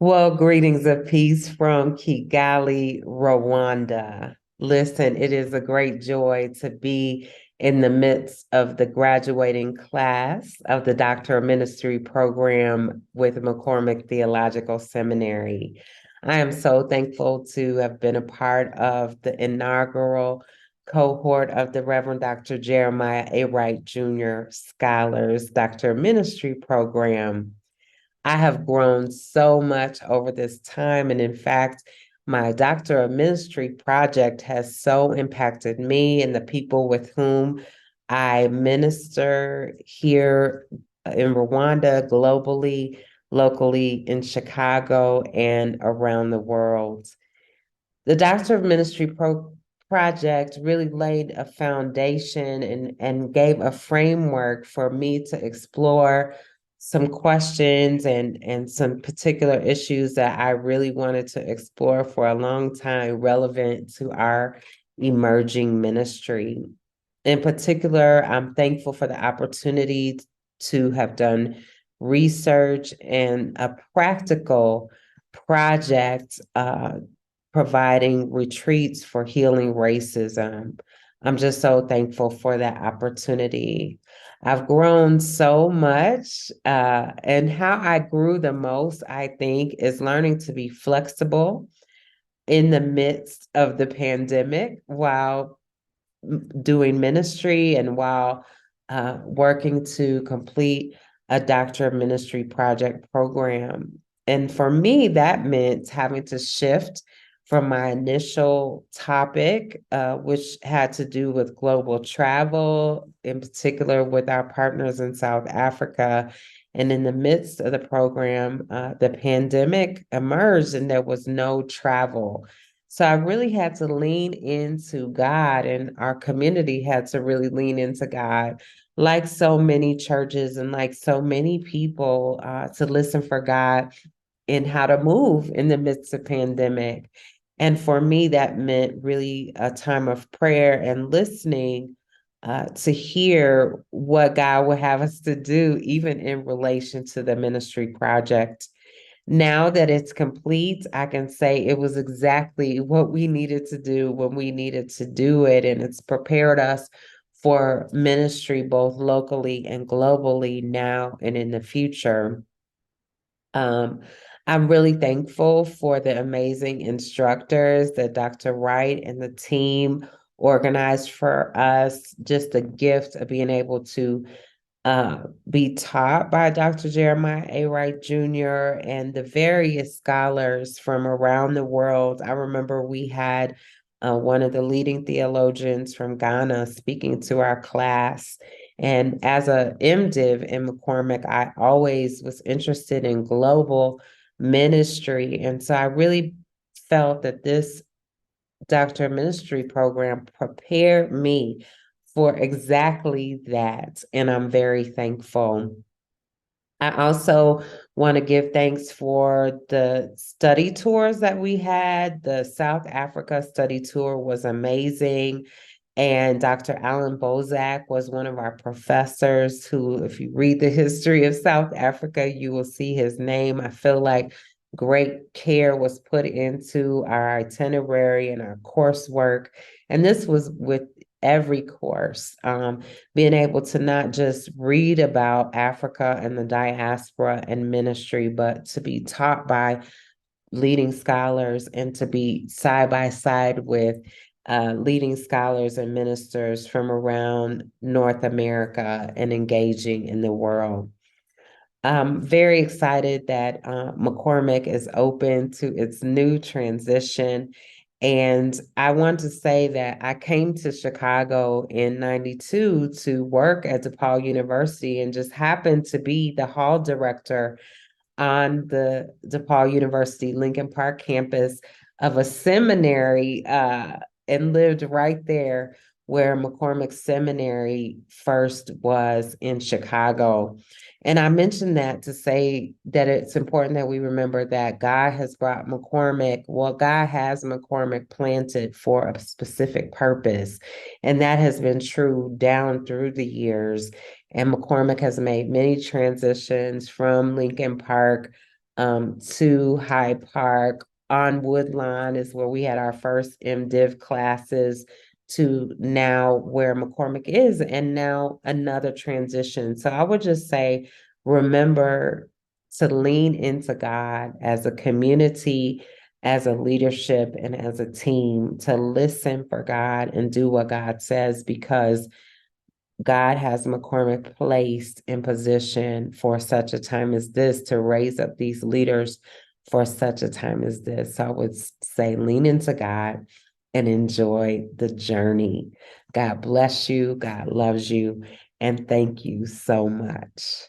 Well, greetings of peace from Kigali, Rwanda. Listen, it is a great joy to be in the midst of the graduating class of the Doctoral Ministry program with McCormick Theological Seminary. I am so thankful to have been a part of the inaugural cohort of the Reverend Dr. Jeremiah A. Wright Jr. Scholars Doctoral Ministry program. I have grown so much over this time. And in fact, my Doctor of Ministry project has so impacted me and the people with whom I minister here in Rwanda, globally, locally in Chicago, and around the world. The Doctor of Ministry project really laid a foundation and gave a framework for me to explore some questions and some particular issues that I really wanted to explore for a long time relevant to our emerging ministry. In particular, I'm thankful for the opportunity to have done research and a practical project providing retreats for healing racism. I'm just so thankful for that opportunity. I've grown so much, and how I grew the most, I think, is learning to be flexible in the midst of the pandemic while doing ministry and while working to complete a Doctor of Ministry project program. And for me, that meant having to shift from my initial topic, which had to do with global travel, in particular with our partners in South Africa. And in the midst of the program, the pandemic emerged and there was no travel. So I really had to lean into God, and our community had to really lean into God, like so many churches and like so many people, to listen for God in how to move in the midst of pandemic. And for me, that meant really a time of prayer and listening to hear what God would have us to do, even in relation to the ministry project. Now that it's complete, I can say it was exactly what we needed to do when we needed to do it. And it's prepared us for ministry both locally and globally now and in the future. Um, I'm really thankful for the amazing instructors that Dr. Wright and the team organized for us, just the gift of being able to be taught by Dr. Jeremiah A. Wright Jr. and the various scholars from around the world. I remember we had one of the leading theologians from Ghana speaking to our class. And as a MDiv in McCormick, I always was interested in global ministry. And so I really felt that this Doctor of Ministry program prepared me for exactly that. And I'm very thankful. I also want to give thanks for the study tours that we had. The South Africa study tour was amazing. And Dr. Alan Bozak was one of our professors who, if you read the history of South Africa, you will see his name. I feel like great care was put into our itinerary and our coursework. And this was with every course, being able to not just read about Africa and the diaspora and ministry, but to be taught by leading scholars and to be side by side with leading scholars and ministers from around North America and engaging in the world. I'm very excited that McCormick is open to its new transition. And I want to say that I came to Chicago in 92 to work at DePaul University and just happened to be the hall director on the DePaul University Lincoln Park campus of a seminary, and lived right there where McCormick Seminary first was in Chicago. And I mentioned that to say that it's important that we remember that God has brought McCormick, well, God has McCormick planted for a specific purpose. And that has been true down through the years. And McCormick has made many transitions from Lincoln Park to Hyde Park. On Woodlawn is where we had our first MDiv classes, to now where McCormick is, and now another transition. So I would just say, remember to lean into God as a community, as a leadership, and as a team, to listen for God and do what God says, because God has McCormick placed in position for such a time as this, to raise up these leaders for such a time as this. So I would say lean into God and enjoy the journey. God bless you. God loves you. And thank you so much.